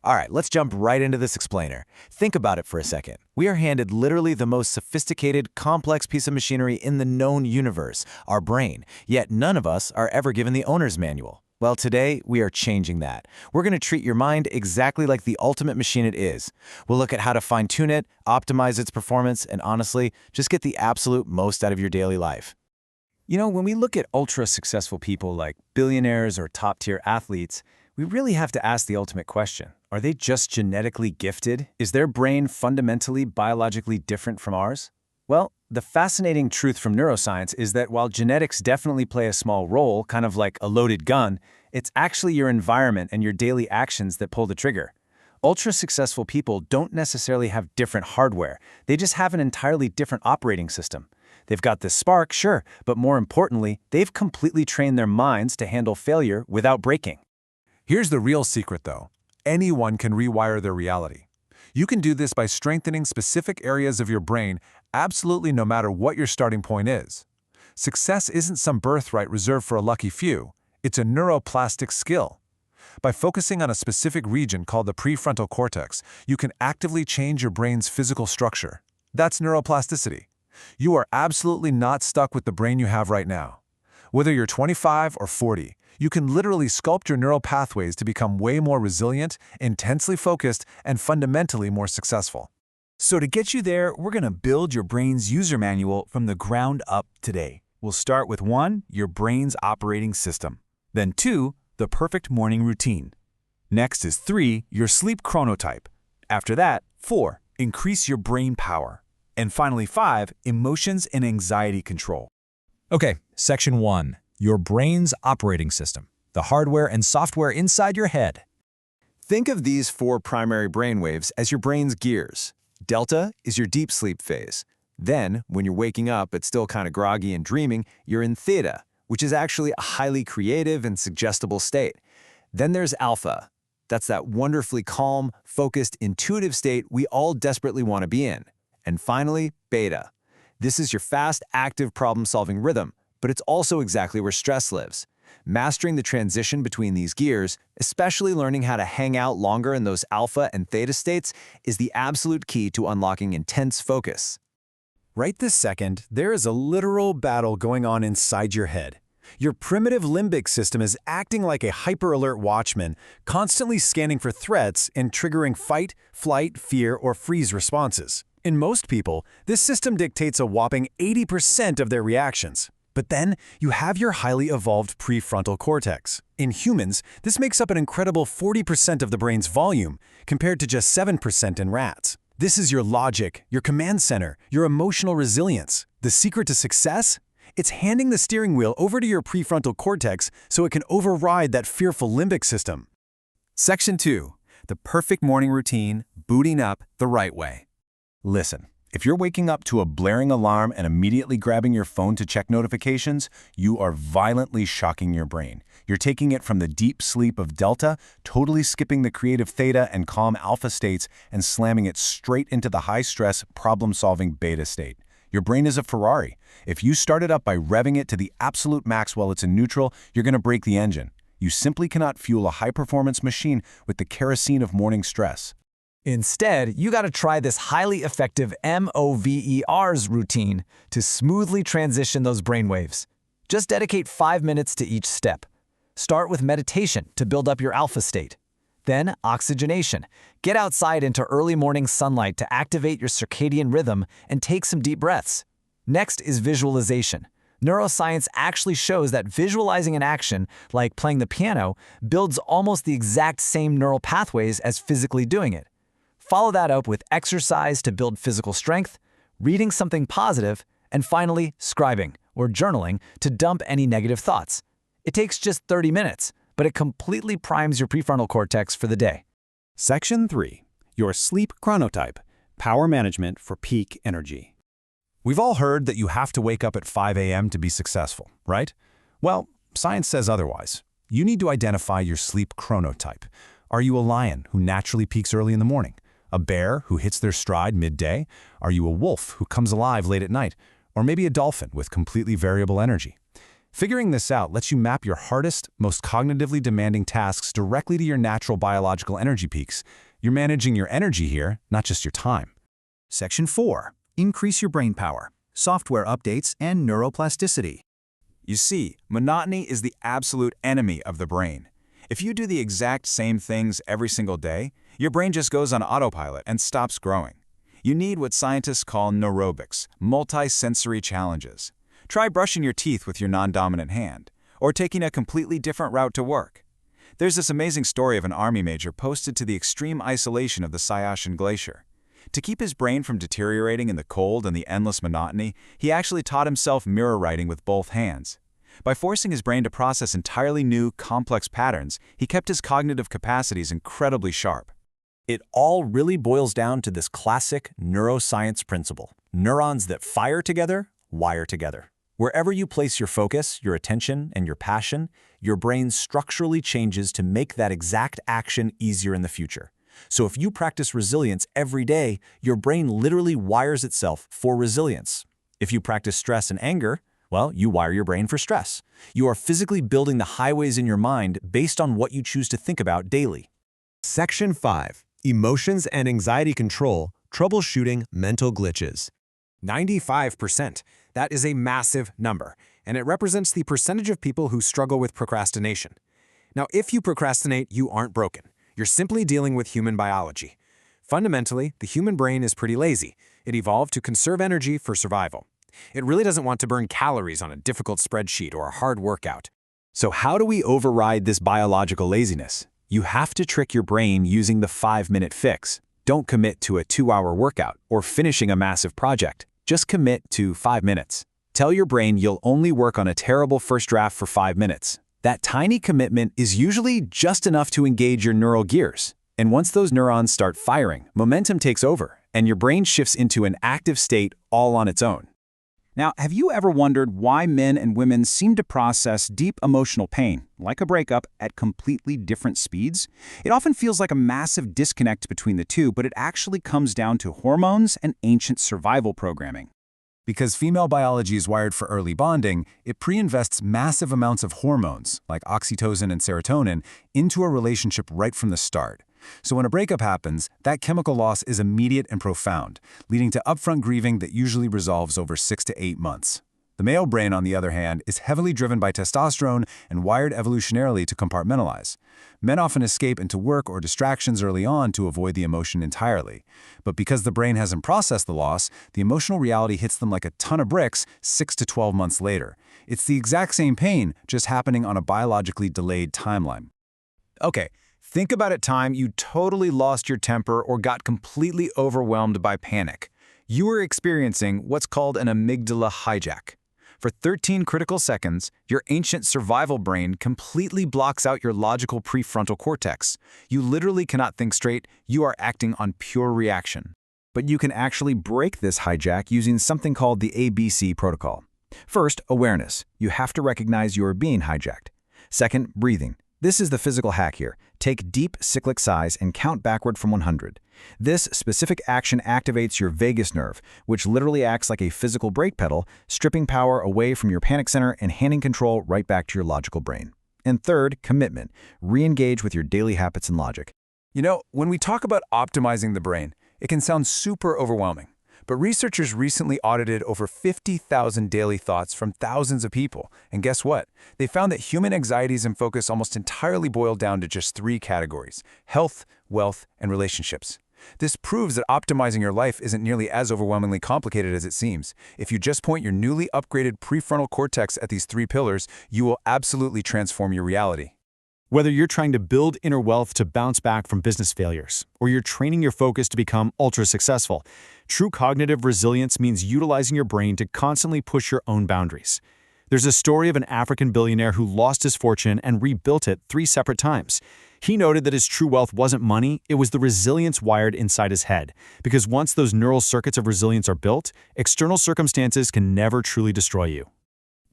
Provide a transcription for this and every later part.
All right, let's jump right into this explainer. Think about it for a second. We are handed literally the most sophisticated, complex piece of machinery in the known universe, our brain, yet none of us are ever given the owner's manual. Well, today, we are changing that. We're going to treat your mind exactly like the ultimate machine it is. We'll look at how to fine-tune it, optimize its performance, and honestly, just get the absolute most out of your daily life. You know, when we look at ultra-successful people like billionaires or top-tier athletes, we really have to ask the ultimate question. Are they just genetically gifted? Is their brain fundamentally biologically different from ours? Well, the fascinating truth from neuroscience is that while genetics definitely play a small role, kind of like a loaded gun, it's actually your environment and your daily actions that pull the trigger. Ultra-successful people don't necessarily have different hardware. They just have an entirely different operating system. They've got this spark, sure, but more importantly, they've completely trained their minds to handle failure without breaking. Here's the real secret, though. Anyone can rewire their reality. You can do this by strengthening specific areas of your brain, absolutely no matter what your starting point is. Success isn't some birthright reserved for a lucky few. It's a neuroplastic skill. By focusing on a specific region called the prefrontal cortex, you can actively change your brain's physical structure. That's neuroplasticity. You are absolutely not stuck with the brain you have right now. Whether you're 25 or 40, you can literally sculpt your neural pathways to become way more resilient, intensely focused, and fundamentally more successful. So to get you there, we're going to build your brain's user manual from the ground up today. We'll start with 1, your brain's operating system. Then 2, the perfect morning routine. Next is 3, your sleep chronotype. After that, 4, increase your brain power. And finally 5, emotions and anxiety control. Okay, Section 1. Your brain's operating system, the hardware and software inside your head. Think of these 4 primary brainwaves as your brain's gears. Delta is your deep sleep phase. Then, when you're waking up but still kind of groggy and dreaming, you're in theta, which is actually a highly creative and suggestible state. Then there's alpha. That's that wonderfully calm, focused, intuitive state we all desperately want to be in. And finally, beta. This is your fast, active problem-solving rhythm, but it's also exactly where stress lives. Mastering the transition between these gears, especially learning how to hang out longer in those alpha and theta states, is the absolute key to unlocking intense focus. Right this second, there is a literal battle going on inside your head. Your primitive limbic system is acting like a hyper-alert watchman, constantly scanning for threats and triggering fight, flight, fear, or freeze responses. In most people, this system dictates a whopping 80% of their reactions. But then, you have your highly evolved prefrontal cortex. In humans, this makes up an incredible 40% of the brain's volume, compared to just 7% in rats. This is your logic, your command center, your emotional resilience. The secret to success? It's handing the steering wheel over to your prefrontal cortex so it can override that fearful limbic system. Section 2. The perfect morning routine, booting up the right way. Listen, if you're waking up to a blaring alarm and immediately grabbing your phone to check notifications, you are violently shocking your brain. You're taking it from the deep sleep of delta, totally skipping the creative theta and calm alpha states, and slamming it straight into the high-stress, problem-solving beta state. Your brain is a Ferrari. If you start it up by revving it to the absolute max while it's in neutral, you're going to break the engine. You simply cannot fuel a high-performance machine with the kerosene of morning stress. Instead, you got to try this highly effective MOVER's routine to smoothly transition those brainwaves. Just dedicate 5 minutes to each step. Start with meditation to build up your alpha state. Then, oxygenation. Get outside into early morning sunlight to activate your circadian rhythm and take some deep breaths. Next is visualization. Neuroscience actually shows that visualizing an action, like playing the piano, builds almost the exact same neural pathways as physically doing it. Follow that up with exercise to build physical strength, reading something positive, and finally, scribing, or journaling, to dump any negative thoughts. It takes just 30 minutes, but it completely primes your prefrontal cortex for the day. Section 3. Your sleep chronotype, power management for peak energy. We've all heard that you have to wake up at 5 a.m. to be successful, right? Well, science says otherwise. You need to identify your sleep chronotype. Are you a lion who naturally peaks early in the morning? A bear who hits their stride midday? Are you a wolf who comes alive late at night? Or maybe a dolphin with completely variable energy? Figuring this out lets you map your hardest, most cognitively demanding tasks directly to your natural biological energy peaks. You're managing your energy here, not just your time. Section 4. Increase your brain power, software updates, and neuroplasticity. You see, monotony is the absolute enemy of the brain. If you do the exact same things every single day, your brain just goes on autopilot and stops growing. You need what scientists call neurobics, multi-sensory challenges. Try brushing your teeth with your non-dominant hand, or taking a completely different route to work. There's this amazing story of an army major posted to the extreme isolation of the Sayashin Glacier. To keep his brain from deteriorating in the cold and the endless monotony, he actually taught himself mirror writing with both hands. By forcing his brain to process entirely new, complex patterns, he kept his cognitive capacities incredibly sharp. It all really boils down to this classic neuroscience principle. Neurons that fire together, wire together. Wherever you place your focus, your attention, and your passion, your brain structurally changes to make that exact action easier in the future. So if you practice resilience every day, your brain literally wires itself for resilience. If you practice stress and anger, well, you wire your brain for stress. You are physically building the highways in your mind based on what you choose to think about daily. Section 5. Emotions and Anxiety Control, Troubleshooting Mental Glitches. 95%. That is a massive number, and it represents the percentage of people who struggle with procrastination. Now, if you procrastinate, you aren't broken. You're simply dealing with human biology. Fundamentally, the human brain is pretty lazy. It evolved to conserve energy for survival. It really doesn't want to burn calories on a difficult spreadsheet or a hard workout. So how do we override this biological laziness? You have to trick your brain using the 5-minute fix. Don't commit to a 2-hour workout or finishing a massive project. Just commit to 5 minutes. Tell your brain you'll only work on a terrible first draft for 5 minutes. That tiny commitment is usually just enough to engage your neural gears. And once those neurons start firing, momentum takes over, and your brain shifts into an active state all on its own. Now, have you ever wondered why men and women seem to process deep emotional pain, like a breakup, at completely different speeds? It often feels like a massive disconnect between the two, but it actually comes down to hormones and ancient survival programming. Because female biology is wired for early bonding, it pre-invests massive amounts of hormones, like oxytocin and serotonin, into a relationship right from the start. So when a breakup happens, that chemical loss is immediate and profound, leading to upfront grieving that usually resolves over 6 to 8 months. The male brain, on the other hand, is heavily driven by testosterone and wired evolutionarily to compartmentalize. Men often escape into work or distractions early on to avoid the emotion entirely. But because the brain hasn't processed the loss, the emotional reality hits them like a ton of bricks 6 to 12 months later. It's the exact same pain, just happening on a biologically delayed timeline. Okay, think about a time you totally lost your temper or got completely overwhelmed by panic. You were experiencing what's called an amygdala hijack. For 13 critical seconds, your ancient survival brain completely blocks out your logical prefrontal cortex. You literally cannot think straight. You are acting on pure reaction. But you can actually break this hijack using something called the ABC protocol. First, awareness. You have to recognize you are being hijacked. Second, breathing. This is the physical hack here. Take deep cyclic sighs and count backward from 100. This specific action activates your vagus nerve, which literally acts like a physical brake pedal, stripping power away from your panic center and handing control right back to your logical brain. And third, commitment. Re-engage with your daily habits and logic. You know, when we talk about optimizing the brain, it can sound super overwhelming. But researchers recently audited over 50,000 daily thoughts from thousands of people. And guess what? They found that human anxieties and focus almost entirely boil down to just 3 categories: health, wealth, and relationships. This proves that optimizing your life isn't nearly as overwhelmingly complicated as it seems. If you just point your newly upgraded prefrontal cortex at these 3 pillars, you will absolutely transform your reality. Whether you're trying to build inner wealth to bounce back from business failures, or you're training your focus to become ultra-successful, true cognitive resilience means utilizing your brain to constantly push your own boundaries. There's a story of an African billionaire who lost his fortune and rebuilt it 3 separate times. He noted that his true wealth wasn't money, it was the resilience wired inside his head. Because once those neural circuits of resilience are built, external circumstances can never truly destroy you.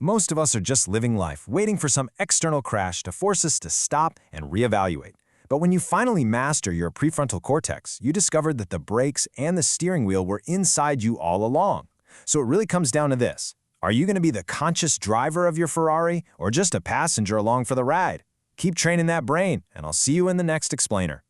Most of us are just living life, waiting for some external crash to force us to stop and reevaluate. But when you finally master your prefrontal cortex, you discovered that the brakes and the steering wheel were inside you all along. So it really comes down to this. Are you going to be the conscious driver of your Ferrari or just a passenger along for the ride? Keep training that brain, and I'll see you in the next explainer.